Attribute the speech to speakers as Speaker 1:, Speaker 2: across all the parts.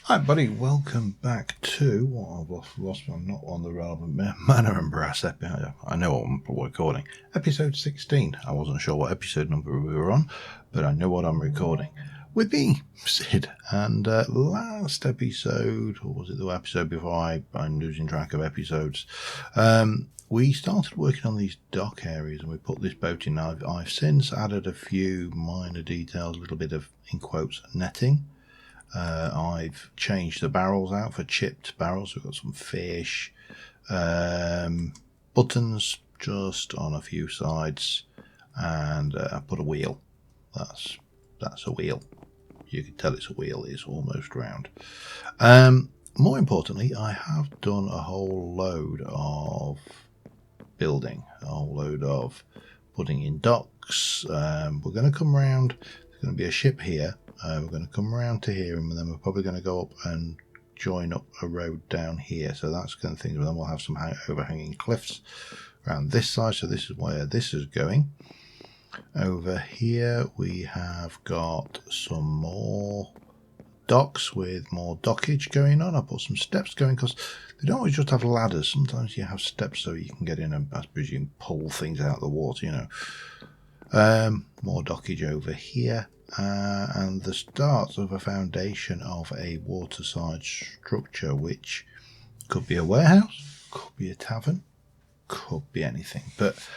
Speaker 1: Hi buddy, welcome back to I'm not on the relevant manner and brass episode. I know what I'm recording. Episode 16. I wasn't sure what episode number we were on, but I know what I'm recording. With me, Sid, and last episode, or was it the episode before? I'm losing track of episodes. We started working on these dock areas and we put this boat in. Now, I've since added a few minor details, a little bit of, in quotes, netting. I've changed the barrels out for chipped barrels. We've got some fish, buttons just on a few sides, and I put a wheel. That's a wheel. You can tell it's a wheel. It's almost round. More importantly, I have done a whole load of building, a whole load of putting in docks. We're going to come around. There's going to be a ship here. We're going to come around to here, and then we're probably going to go up and join up a road down here. So that's kind of thing. Then we'll have some overhanging cliffs around this side. So this is where this is going. Over here we have got some more docks with more dockage going on. I put some steps going because they don't always just have ladders. Sometimes you have steps so you can get in and, I presume, pull things out of the water. More dockage over here. And the start of a foundation of a waterside structure, which could be a warehouse, could be a tavern, could be anything. But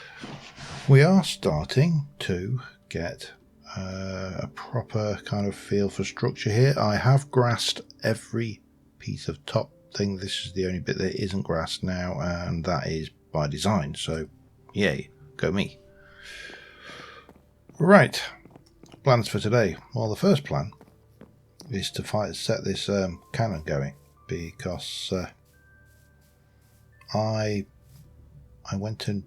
Speaker 1: we are starting to get a proper kind of feel for structure here. I have grassed every piece of top thing. This is the only bit that isn't grassed now, and that is by design. So, yay, go me. Right. Plans for today. Well, the first plan is to set this cannon going, because I went and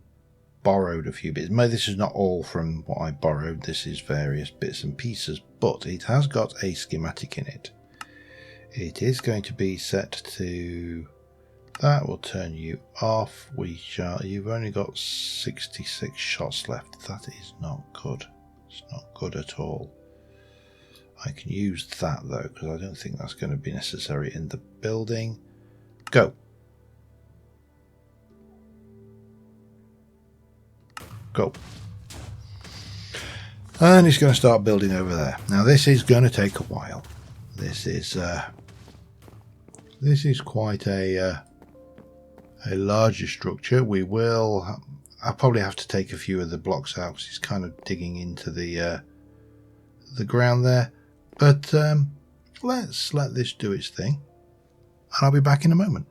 Speaker 1: borrowed a few bits. This is not all from what I borrowed. This is various bits and pieces, but it has got a schematic in it. It is going to be set to that. Will turn you off. You've only got 66 shots left. That is not good. It's not good at all. I can use that though, because I don't think that's going to be necessary in the building. Go. Go. And he's going to start building over there. Now this is going to take a while. This is quite a larger structure. I'll probably have to take a few of the blocks out because it's kind of digging into the ground there. But let's let this do its thing, and I'll be back in a moment.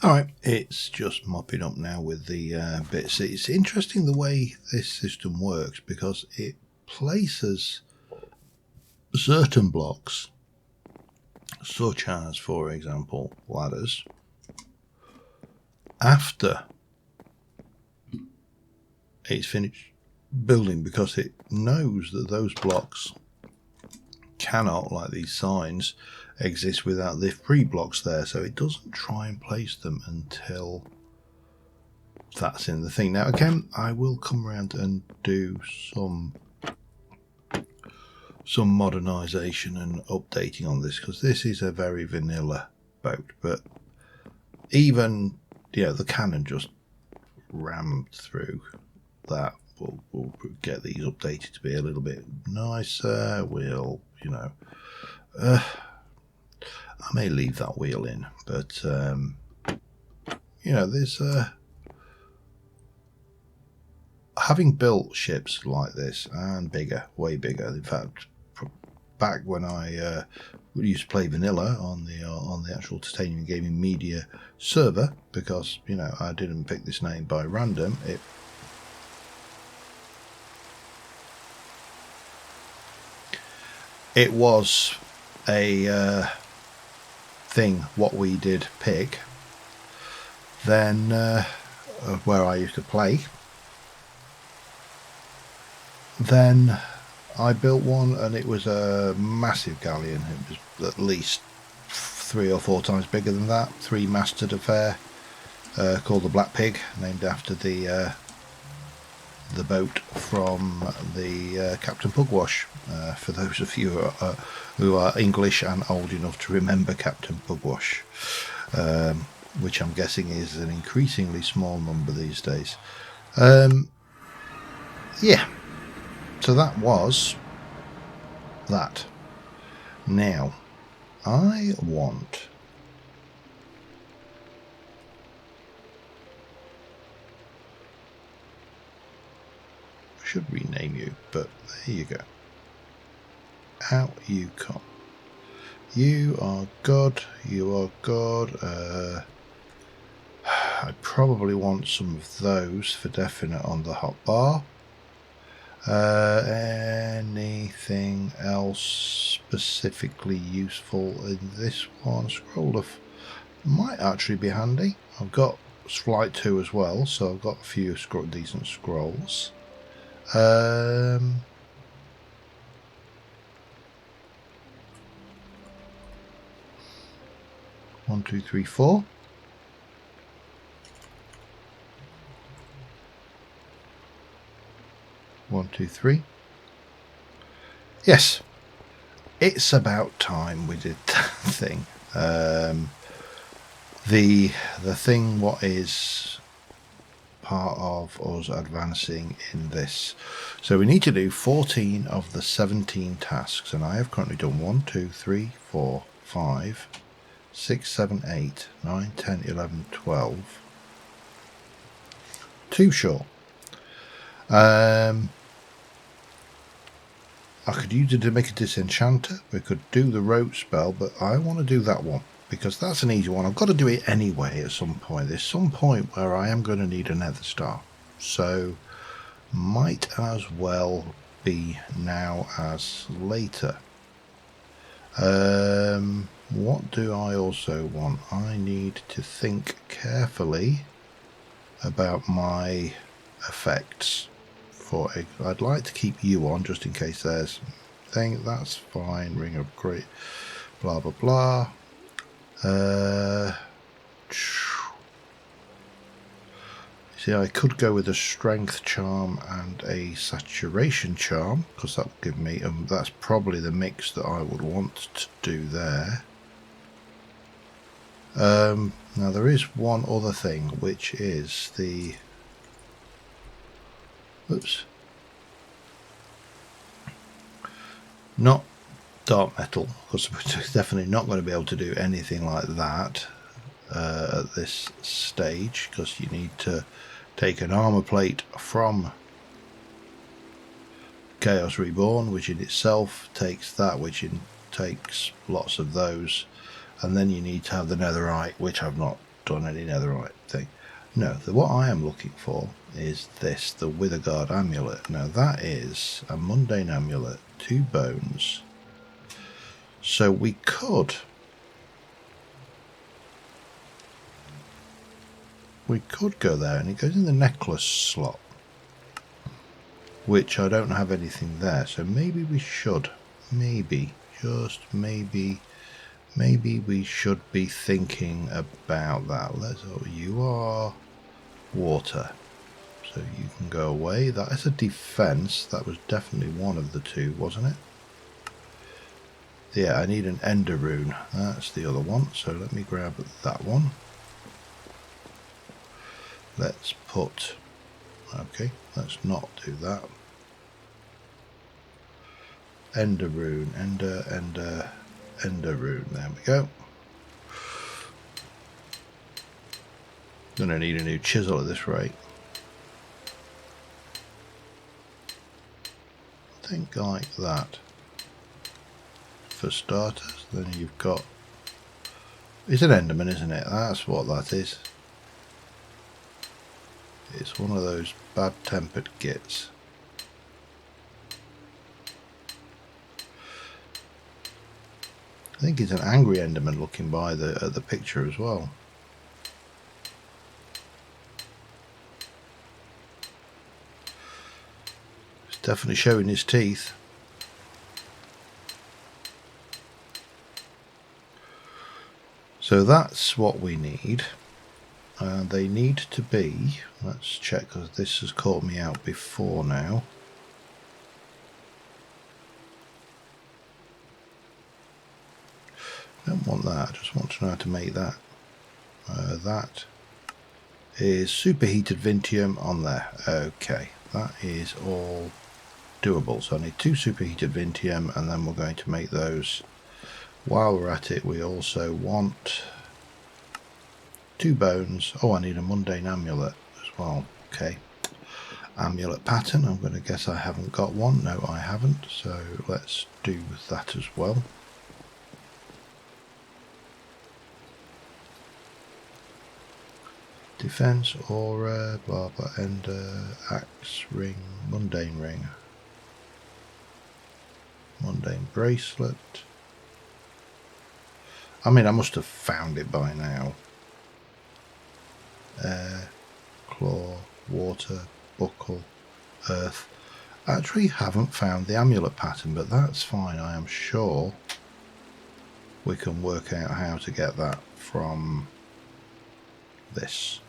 Speaker 1: Alright, it's just mopping up now with the bits. It's interesting the way this system works because it places certain blocks, such as, for example, ladders, after it's finished building, because it knows that those blocks cannot, like these signs, exist without the free blocks there, so it doesn't try and place them until that's in the thing. Now again, I will come around and do some modernization and updating on this, because this is a very vanilla boat, but even the cannon just rammed through that. We'll get these updated to be a little bit nicer. We'll I may leave that wheel in, but there's having built ships like this and bigger, way bigger. In fact, back when I used to play vanilla on the actual Titanium Gaming Media server, because I didn't pick this name by random. It was a thing what we did pick. Then where I used to play. Then I built one, and it was a massive galleon. It was at least 3 or 4 times bigger than that. 3-masted affair called the Black Pig, named after the boat from the Captain Pugwash. For those of you who are English and old enough to remember Captain Pugwash, which I'm guessing is an increasingly small number these days. Yeah. So that was that. Now, I want I should rename you, but there you go. Out you come. You are good. You are good. I probably want some of those for definite on the hot bar. Anything else specifically useful in this one? Scroll of might actually be handy. I've got Flight 2 as well, so I've got a few decent scrolls. 1, 2, 3, 4. One, two, three. Yes, it's about time we did that thing. The thing what is part of us advancing in this. So we need to do 14 of the 17 tasks, and I have currently done 1, 2, 3, 4, 5, 6, 7, 8, 9, 10, 11, 12. Too short. I could use it to make a disenchanter. We could do the rope spell, but I want to do that one because that's an easy one. I've got to do it anyway at some point. There's some point where I am going to need a nether star. So might as well be now as later. What do I also want? I need to think carefully about my effects. I'd like to keep you on just in case there's thing. That's fine. Ring upgrade, blah blah blah. See, I could go with a strength charm and a saturation charm because that would give me. That's probably the mix that I would want to do there. Now there is one other thing, which is the. Oops. Not dark metal, because we're definitely not going to be able to do anything like that at this stage, because you need to take an armor plate from Chaos Reborn, which in itself takes that, which takes lots of those, and then you need to have the netherite, which I've not done any netherite thing. No, what I am looking for is this, the Witherguard amulet. Now that is a mundane amulet, 2 bones. So we could go there, and it goes in the necklace slot, which I don't have anything there. So maybe we should, just maybe we should be thinking about that. You are water. So you can go away. That is a defense. That was definitely one of the two, wasn't it? Yeah, I need an ender rune. That's the other one. So let me grab that one. Let's put... Okay, let's not do that. Ender rune. Ender rune. There we go. Gonna need a new chisel at this rate. I think like that. For starters, then you've got... It's an Enderman, isn't it? That's what that is. It's one of those bad-tempered gits. I think it's an angry Enderman looking by at the picture as well. It's definitely showing his teeth. So that's what we need. They need to be, let's check because this has caught me out before now. I don't want that, I just want to know how to make that. That is superheated Vintium on there. Okay, that is all doable. So I need 2 superheated Vintium and then we're going to make those. While we're at it, we also want 2 bones. Oh, I need a mundane amulet as well. Okay. Amulet pattern. I'm going to guess I haven't got one. No, I haven't. So let's do that as well. Defense, aura, blah blah, ender, axe, ring, mundane ring, mundane bracelet. I mean, I must have found it by now. Air, claw, water, buckle, earth. Actually haven't found the amulet pattern, but that's fine. I am sure we can work out how to get that from this.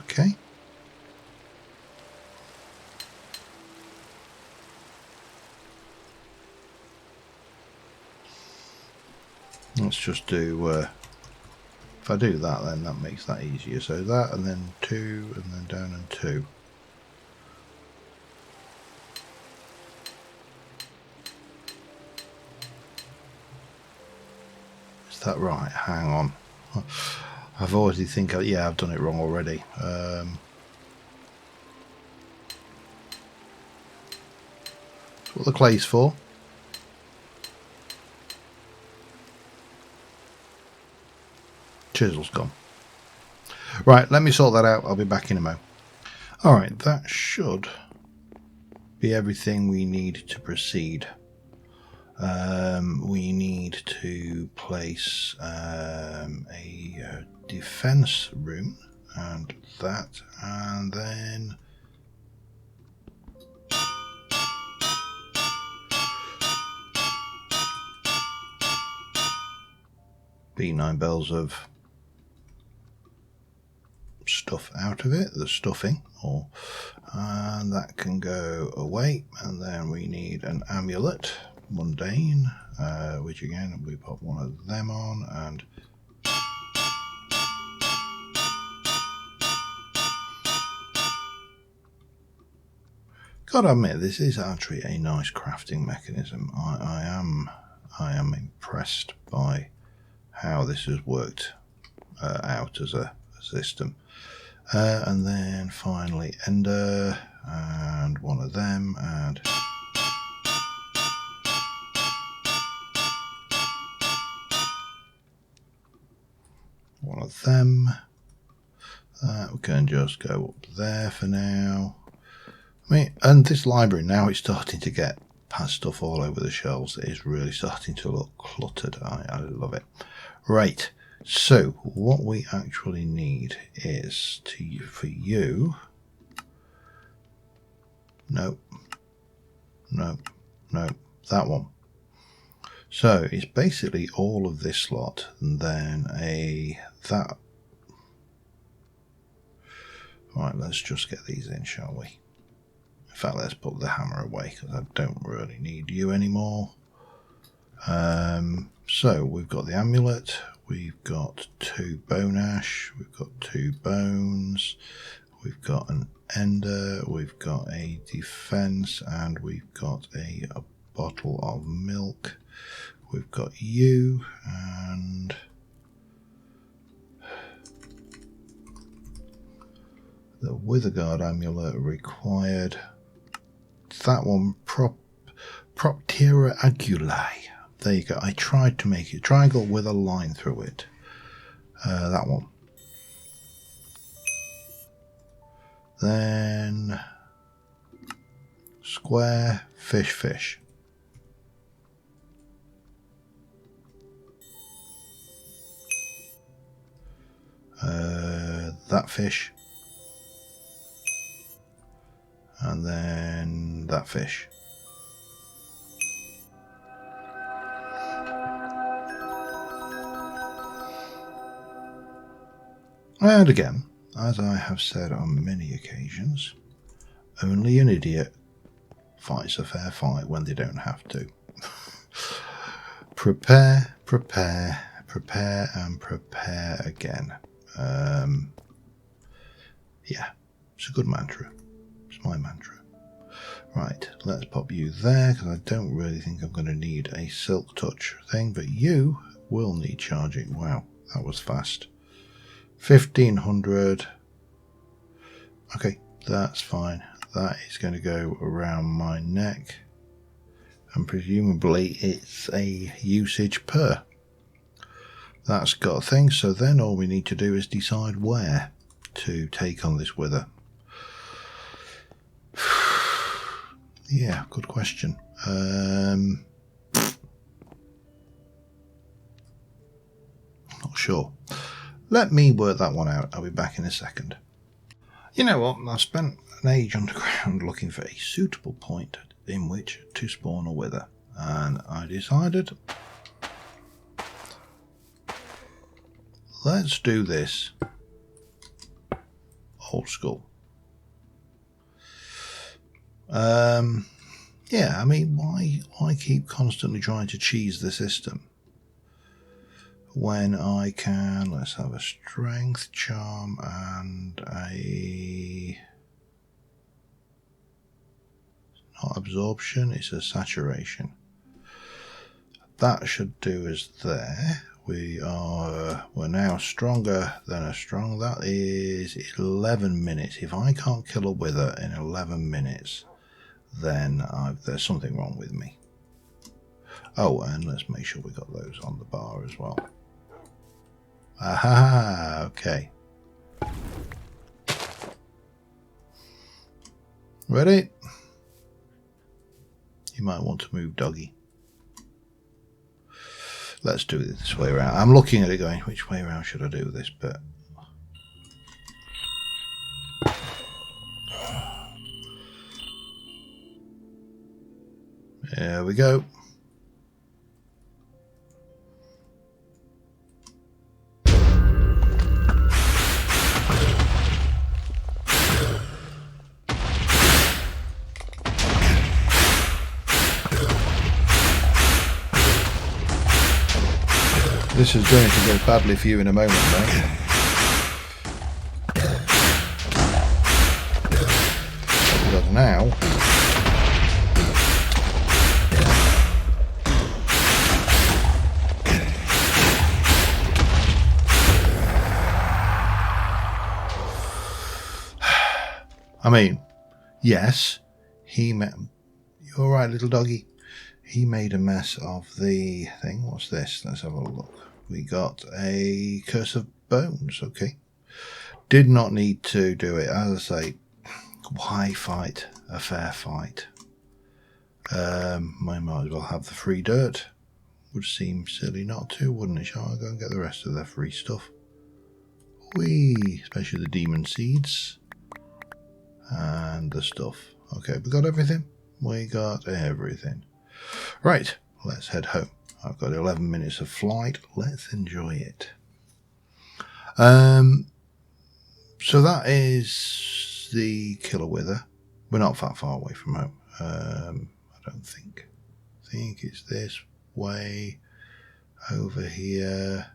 Speaker 1: Okay. Let's just do, if I do that, then that makes that easier. So that, and then 2, and then down and 2. Is that right? Hang on. I've always think, yeah, I've done it wrong already. That's what the clay's for. Chisel's gone. Right, let me sort that out. I'll be back in a moment. Alright, that should be everything we need to proceed. We need to place a defense room and that, and then B9 bells of stuff out of it, the stuffing, and that can go away. And then we need an amulet, mundane, which again we put one of them on, and gotta admit, this is actually a nice crafting mechanism. I am impressed by how this has worked out as a system. And then finally ender, and one of them, and one of them. We can just go up there for now. I mean, and this library now, it's starting to get past stuff all over the shelves. It is really starting to look cluttered. I love it. Right. So what we actually need is for you. Nope. That one. So it's basically all of this slot and then that. Right, let's just get these in, shall we? In fact, let's put the hammer away because I don't really need you anymore. So we've got the amulet, we've got 2 bone ash, we've got 2 bones, we've got an ender, we've got a defense, and we've got a bottle of milk. We've got you, and the Witherguard amulet required. That one, Proptera Agulae. There you go. I tried to make it a triangle with a line through it. That one. Then square, fish. That fish. And then that fish. And again, as I have said on many occasions, only an idiot fights a fair fight when they don't have to. Prepare, and prepare again. Yeah, it's a good mantra. It's my mantra. Right, let's pop you there because I don't really think I'm going to need a silk touch thing, but you will need charging. Wow, that was fast. 1500. Okay, that's fine. That is going to go around my neck, and presumably it's a usage per. That's got a thing, so then all we need to do is decide where to take on this wither. Yeah, good question. Not sure. Let me work that one out. I'll be back in a second. You know what? I've spent an age underground looking for a suitable point in which to spawn a wither, and I decided let's do this old school. Yeah, I mean, why keep constantly trying to cheese the system when I can? Let's have a strength, charm, and a not absorption, it's a saturation. That should do us there. We're now stronger than a strong. That is 11 minutes. If I can't kill a wither in 11 minutes, then there's something wrong with me. Oh, and let's make sure we got those on the bar as well. Aha, okay. Ready? You might want to move, doggy. Let's do it this way around. I'm looking at it going, which way around should I do this bit? There we go. This is going to go badly for you in a moment, mate. Because now I mean, yes, he met. You all right, little doggy? He made a mess of the thing. What's this? Let's have a look. We got a Curse of Bones. Okay. Did not need to do it. As I say, why fight a fair fight? I might as well have the free dirt. Would seem silly not to, wouldn't it? Shall I go and get the rest of the free stuff? Whee! Especially the demon seeds. And the stuff. Okay, we got everything? We got everything. Right, let's head home. I've got 11 minutes of flight. Let's enjoy it. So that is the Killer Wither. We're not that far away from home. I don't think. I think it's this way over here.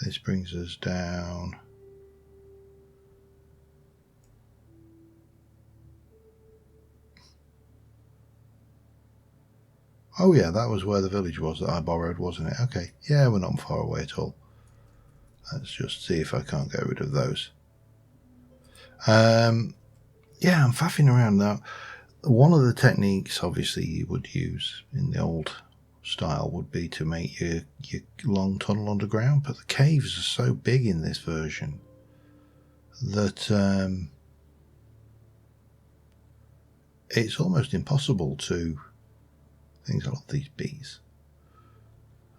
Speaker 1: This brings us down. Oh yeah, that was where the village was that I borrowed, wasn't it? Okay, yeah, we're not far away at all. Let's just see if I can't get rid of those. Yeah, I'm faffing around now. One of the techniques, obviously, you would use in the old style would be to make your long tunnel underground, but the caves are so big in this version that it's almost impossible to... Things, I love these bees.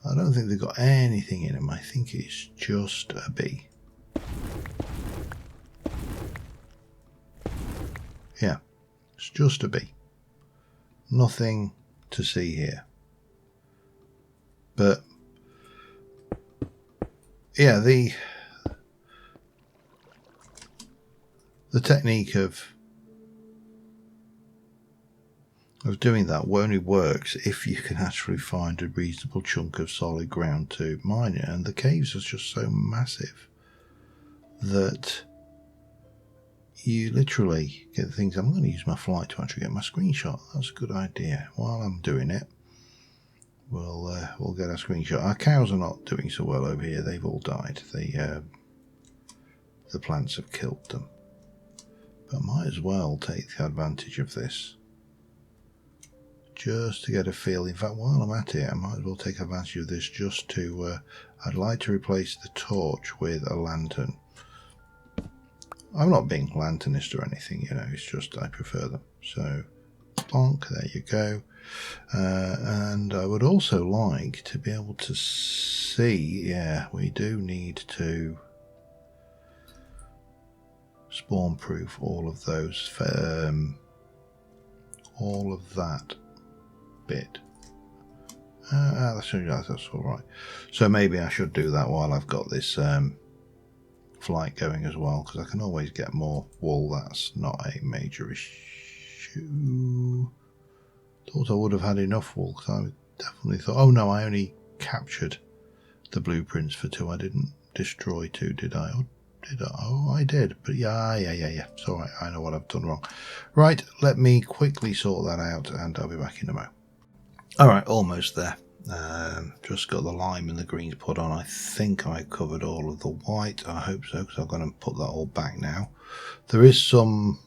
Speaker 1: I don't think they've got anything in them. I think it's just a bee. Yeah, it's just a bee. Nothing to see here. But yeah, the technique of doing that only works if you can actually find a reasonable chunk of solid ground to mine it, and the caves are just so massive that you literally get things. I'm going to use my flight to actually get my screenshot. That's a good idea. While I'm doing it, we'll get a screenshot. Our cows are not doing so well over here. They've all died. The plants have killed them. But I might as well take the advantage of this just to get a feel. In fact, while I'm at it, I might as well take advantage of this just to... I'd like to replace the torch with a lantern. I'm not being lanternist or anything, you know, it's just I prefer them. So, bonk, there you go. And I would also like to be able to see... Yeah, we do need to spawn-proof all of those... all of that bit. That's all right. So maybe I should do that while I've got this flight going as well, because I can always get more wool. That's not a major issue. Thought I would have had enough wool, because I definitely thought... Oh no, I only captured the blueprints for 2. I didn't destroy 2, did I? Or did I? Oh, I did. But yeah. It's all right. I know what I've done wrong. Right, let me quickly sort that out, and I'll be back in a moment. All right, almost there. Just got the lime and the greens put on. I think I covered all of the white. I hope so, because I'm going to put that all back now. There is some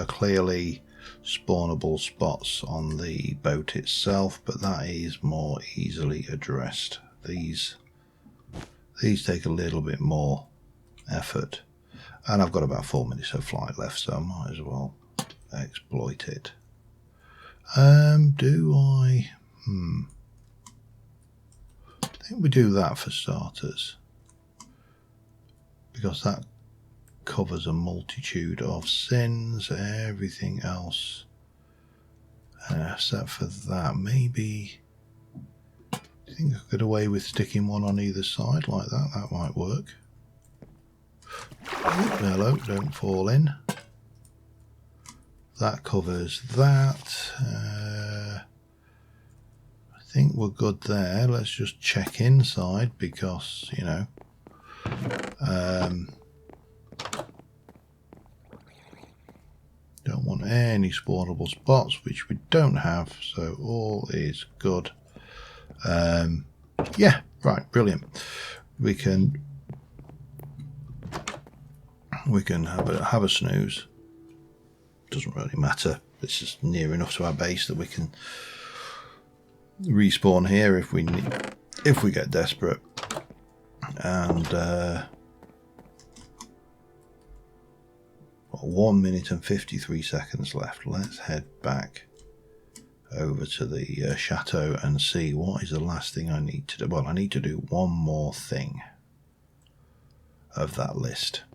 Speaker 1: clearly spawnable spots on the boat itself, but that is more easily addressed. These take a little bit more effort, and I've got about 4 minutes of flight left, so I might as well exploit it. Do I? I think we do that for starters, because that covers a multitude of sins. Everything else, except for that, maybe. I think I could get away with sticking one on either side like that. That might work. Oh, hello, don't fall in. That covers that. I think we're good there. Let's just check inside, because, you know, don't want any spawnable spots, which we don't have, so all is good. Yeah, right, brilliant. We can have a snooze. Doesn't really matter. This is near enough to our base that we can respawn here if we get desperate. And 1 minute and 53 seconds left. Let's head back over to the chateau and see what is the last thing I need to do. Well, I need to do one more thing of that list.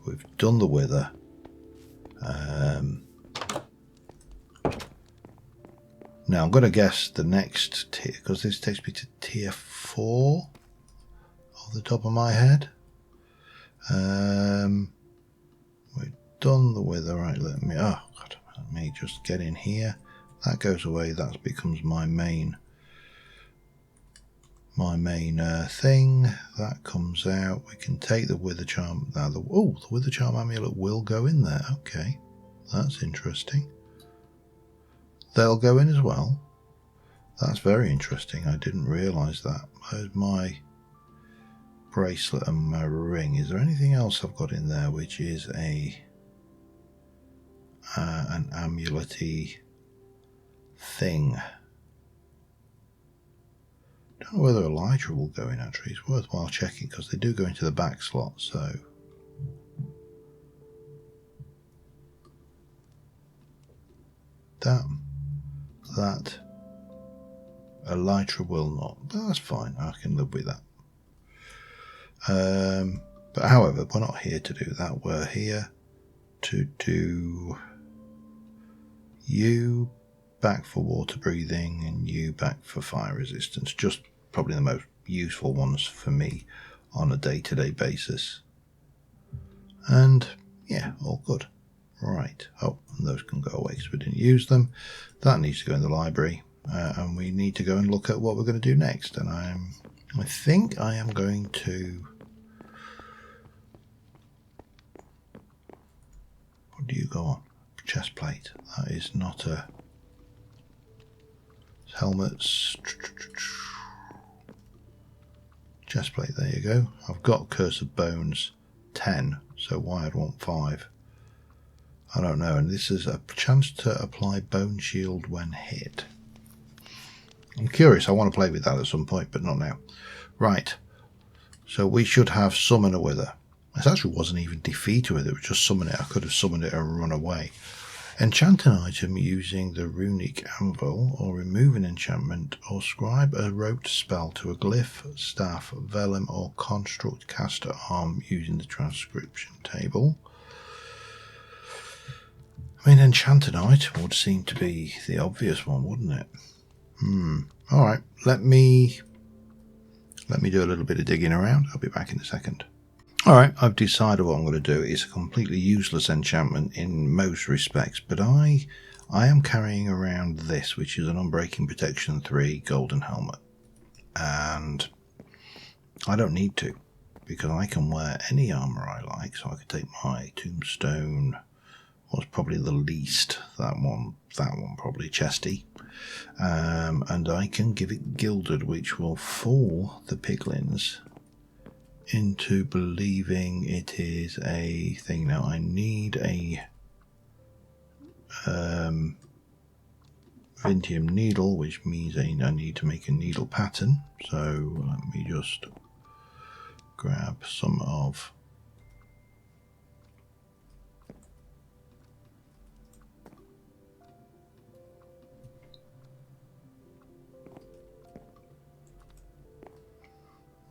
Speaker 1: We've done the wither. Now I'm going to guess the next tier, because this takes me to tier 4 off the top of my head. We've done the wither, right? Let me just get in here. That goes away. That becomes my main thing. That comes out. We can take the wither charm. Now the wither charm amulet will go in there. Okay, that's interesting. They'll go in as well. That's very interesting. I didn't realise that. There's my bracelet and my ring. Is there anything else I've got in there which is an amulet-y thing? Don't know whether Elytra will go in actually. It's worthwhile checking because they do go into the back slot, so that Elytra will not. But that's fine. I can live with that. But however, we're not here to do that. We're here to do you back for water breathing and you back for fire resistance. Just probably the most useful ones for me on a day-to-day basis. And yeah, all good. Right. Oh, and those can go away because we didn't use them. That needs to go in the library. And we need to go and look at what we're going to do next. And I think I am going to... What do you go on? Chest plate. That is not a... Helmets. Chest plate, there you go. I've got Curse of Bones 10, so why I'd want 5. I don't know. And this is a chance to apply Bone Shield when hit. I'm curious. I want to play with that at some point, but not now. Right. So we should have Summon a Wither. This actually wasn't even defeat a Wither. It was just summon it. I could have summoned it and run away. Enchant an item using the runic anvil, or remove an enchantment, or scribe a rote spell to a glyph, staff, vellum, or construct caster arm using the transcription table. I mean, enchant an item would seem to be the obvious one, wouldn't it? Alright, let me do a little bit of digging around. I'll be back in a second. Alright, I've decided what I'm going to do. It's a completely useless enchantment in most respects, but I am carrying around this, which is an Unbreaking Protection 3 golden helmet. And I don't need to, because I can wear any armour I like. So I could take my Tombstone, was probably the least, that one probably chesty. And I can give it Gilded, which will fool the piglins into believing it is a thing. Now I need a Vintium needle, which means I need to make a needle pattern. So let me just grab some of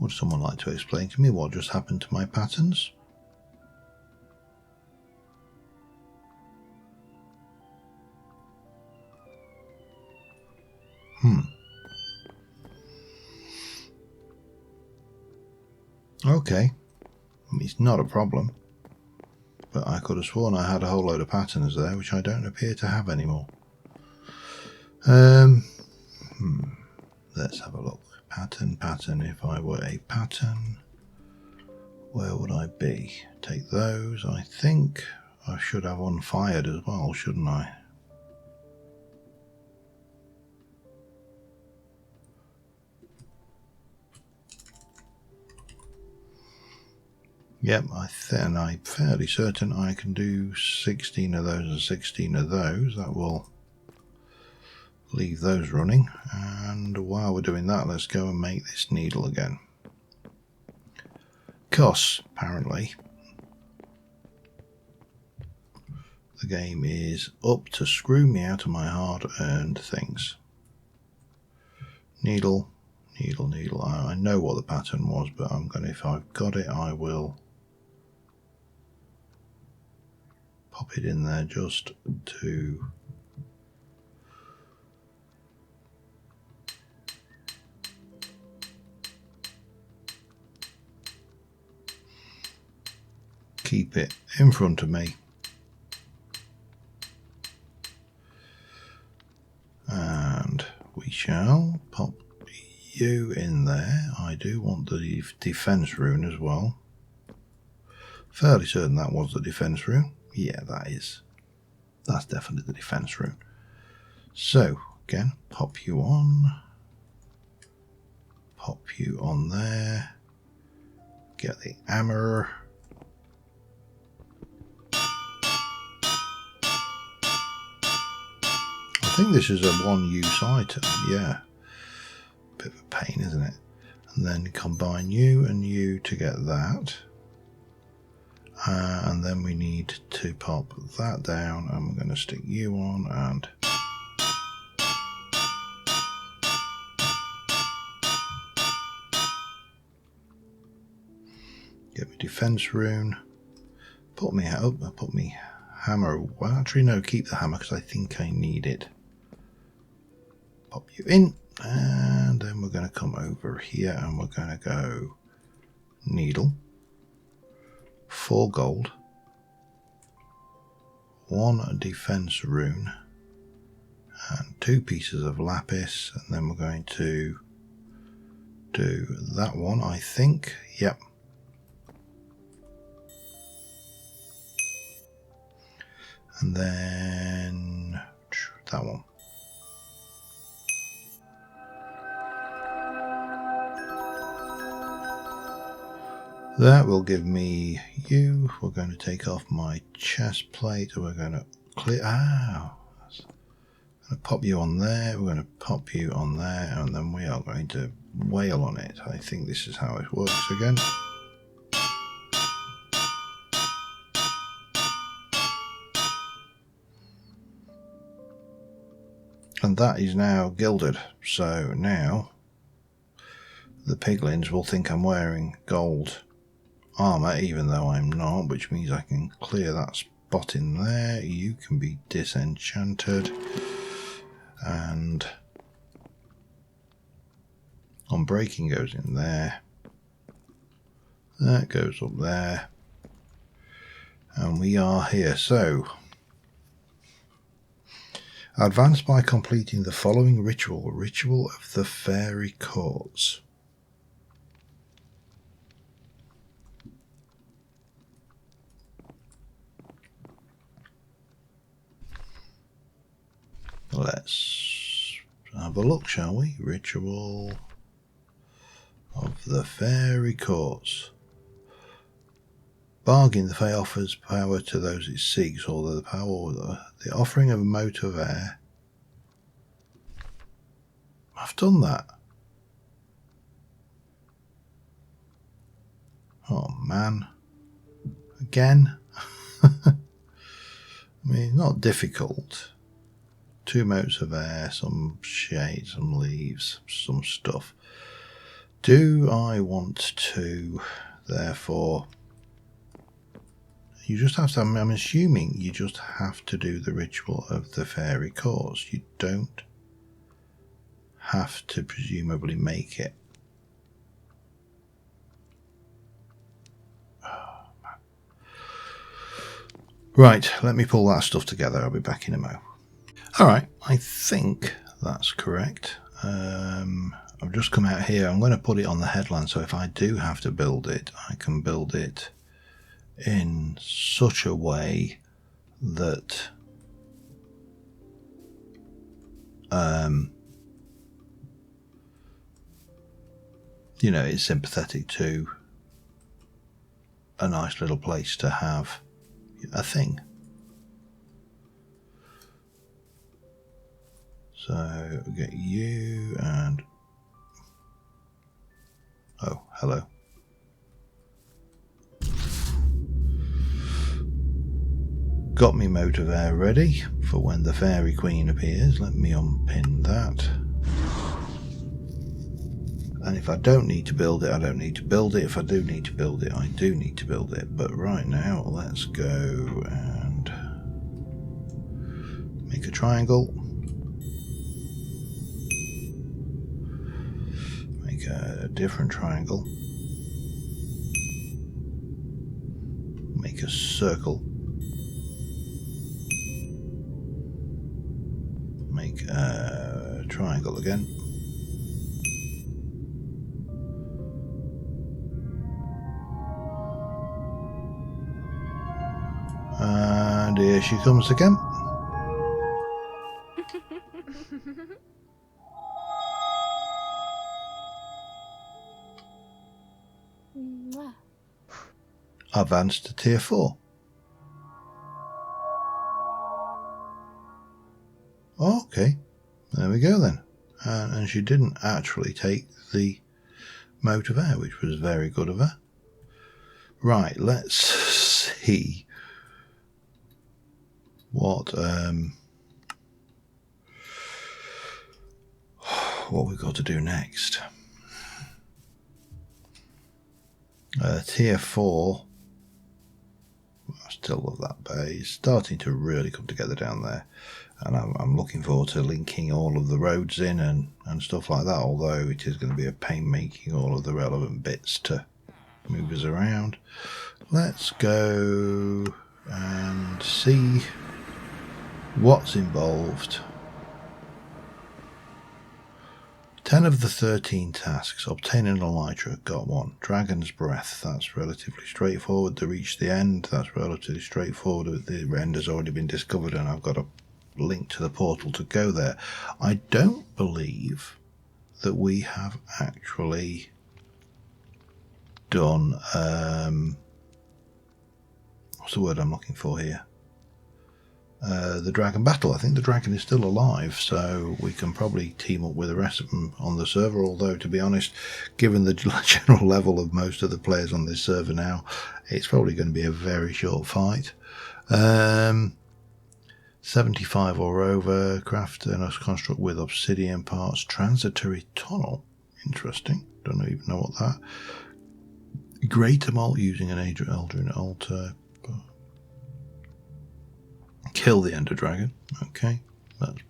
Speaker 1: Would someone like to explain to me what just happened to my patterns? Okay. It's not a problem. But I could have sworn I had a whole load of patterns there, which I don't appear to have anymore. Let's have a look. Pattern. If I were a pattern, where would I be? Take those. I think I should have Unfired as well, shouldn't I? Yep, I'm fairly certain I can do 16 of those and 16 of those. That will leave those running. And while we're doing that, let's go and make this needle again. Because, apparently, the game is up to screw me out of my hard-earned things. Needle. I know what the pattern was, but if I've got it, I will pop it in there just to keep it in front of me. And we shall pop you in there. I do want the defense rune as well. Fairly certain that was the defense rune. Yeah, that is. That's definitely the defense rune. So, again, pop you on. Pop you on there. Get the hammer. I think this is a one-use item, yeah. Bit of a pain, isn't it? And then combine you and you to get that. And then we need to pop that down, and we're going to stick you on and get my defense rune. Put me out. Put me hammer. Well, actually, no. Keep the hammer because I think I need it. Pop you in, and then we're going to come over here, and we're going to go needle. 4 gold, 1 defense rune, and 2 pieces of lapis, and then we're going to do that one, I think. Yep. And then that one. That will give me you. We're going to take off my chest plate. We're going to clear. I'm going to pop you on there. We're going to pop you on there, and then we are going to wail on it. I think this is how it works again. And that is now gilded. So now the piglins will think I'm wearing gold armor, even though I'm not, which means I can clear that spot in there. You can be disenchanted, and unbreaking goes in there. That goes up there, and we are here. So advance by completing the following ritual. Ritual of the Fairy Courts. Let's have a look, shall we? Ritual of the Fairy Courts. Bargain. The Fae offers power to those it seeks, although the offering of a mote of air. I've done that. Oh man. Again? I mean, not difficult. 2 motes of air, some shade, some leaves, some stuff. Do I want to, therefore, you just have to, I'm assuming you just have to do the ritual of the Fairy Courts. You don't have to presumably make it. Oh, man. Right, let me pull that stuff together. I'll be back in a mo. Alright, I think that's correct. I've just come out here. I'm going to put it on the headland, so if I do have to build it, I can build it in such a way that you know, it's sympathetic to a nice little place to have a thing. So get you and oh, hello. Got me mote of air ready for when the Fairy Queen appears. Let me unpin that. And if I don't need to build it, I don't need to build it. If I do need to build it, I do need to build it. But right now, let's go and make a triangle. Make a different triangle. Make make a circle. Make a triangle again. And here she comes again. Advanced to tier 4. Okay, there we go then. And she didn't actually take the mote of air, which was very good of her. Right, let's see what we've got to do next. Tier 4. I still love that bay. It's starting to really come together down there. And I'm looking forward to linking all of the roads in and stuff like that, although it is going to be a pain making all of the relevant bits to move us around. Let's go and see what's involved. 10 of the 13 tasks. Obtaining an elytra, got one. Dragon's Breath, that's relatively straightforward. To reach the end, that's relatively straightforward. The end has already been discovered and I've got a link to the portal to go there. I don't believe that we have actually done what's the word I'm looking for here? The dragon battle. I think the dragon is still alive, so we can probably team up with the rest of them on the server, although to be honest, given the general level of most of the players on this server now, it's probably going to be a very short fight. 75 or over. Craft and construct with obsidian parts. Transitory tunnel. Interesting. Don't even know what that. Greater Malt using an Eldrin altar. Kill the Ender Dragon. Okay. That's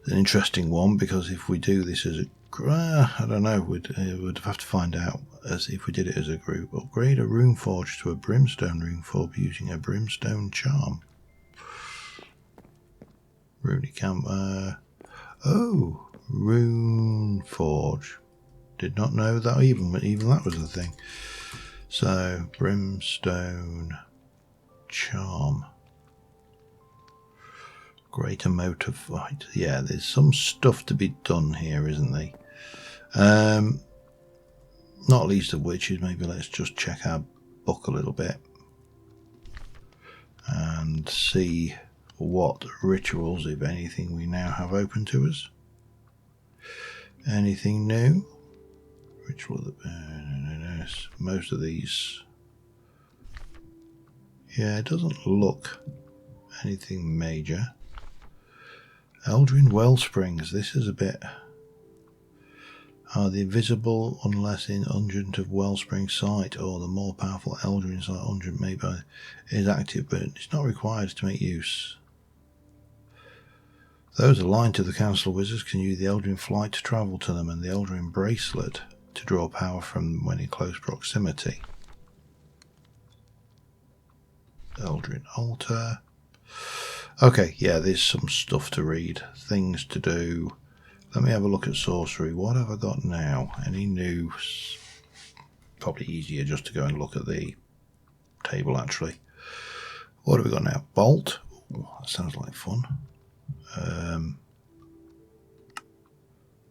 Speaker 1: an interesting one, because if we do this as a I don't know, we'd have to find out as if we did it as a group. Upgrade a rune forge to a brimstone rune forge using a brimstone charm. Rune camp. Rune forge. Did not know that even that was the thing. So brimstone charm. Greater motive fight. Yeah, there's some stuff to be done here, isn't there? Not least of which is maybe let's just check our book a little bit and see what rituals, if anything, we now have open to us. Anything new? Ritual. Most of these. Yeah, it doesn't look anything major. Eldrin Wellsprings. This is a bit. Are the invisible unless in Ungent of Wellspring site, or the more powerful Eldrin site Ungent maybe is active, but it's not required to make use. Those aligned to the Council of Wizards can use the Eldrin Flight to travel to them, and the Eldrin Bracelet to draw power from them when in close proximity. Eldrin Altar. Okay, yeah, there's some stuff to read, things to do. Let me have a look at sorcery. What have I got now? Any new? Probably easier just to go and look at the table, actually. What have we got now? Bolt. Ooh, that sounds like fun.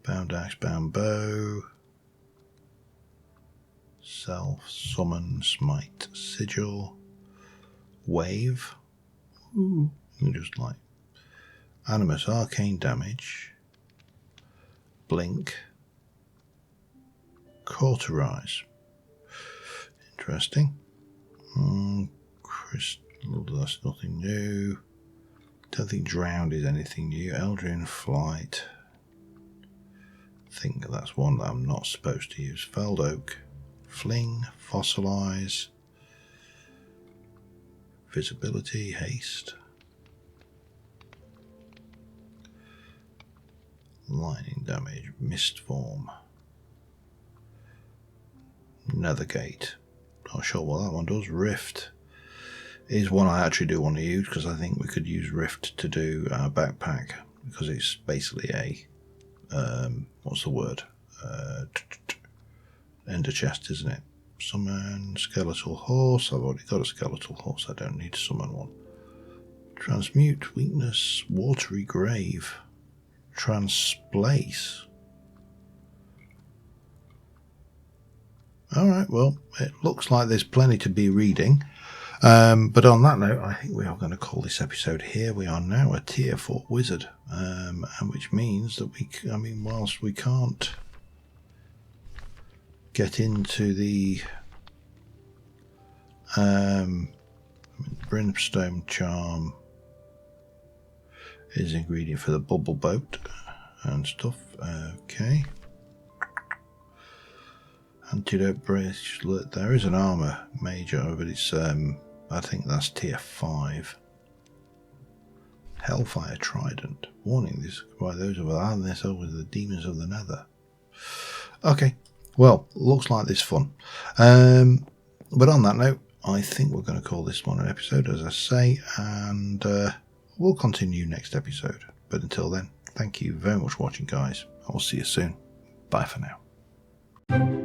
Speaker 1: Bound axe, bound bow. Self, summon, smite, sigil. Wave. Ooh, just like animus, arcane damage. Blink. Cauterize. Interesting. Crystal, that's nothing new. Don't think drowned is anything new. Eldrin Flight. I think that's one that I'm not supposed to use. Felled Oak. Fling. Fossilize. Visibility. Haste. Lightning damage. Mist form. Nethergate. Not sure what that one does. Rift. is one I actually do want to use, because I think we could use Rift to do our backpack, because it's basically a what's the word, ender chest, isn't it? Summon skeletal horse. I've already got a skeletal horse, I don't need to summon one. Transmute weakness, watery grave, transplace. Alright, well, it looks like there's plenty to be reading. But on that note, I think we are going to call this episode here. We are now a tier 4 wizard, and which means that whilst we can't get into the brimstone charm is ingredient for the bubble boat and stuff. Okay. Antidote bracelet. There is an armor major, but it's I think that's tier 5. Hellfire trident. Warning: this by those of us over the demons of the nether. Okay. Well, looks like this fun. But on that note, I think we're going to call this one an episode, as I say, and we'll continue next episode. But until then, thank you very much for watching, guys. I will see you soon. Bye for now.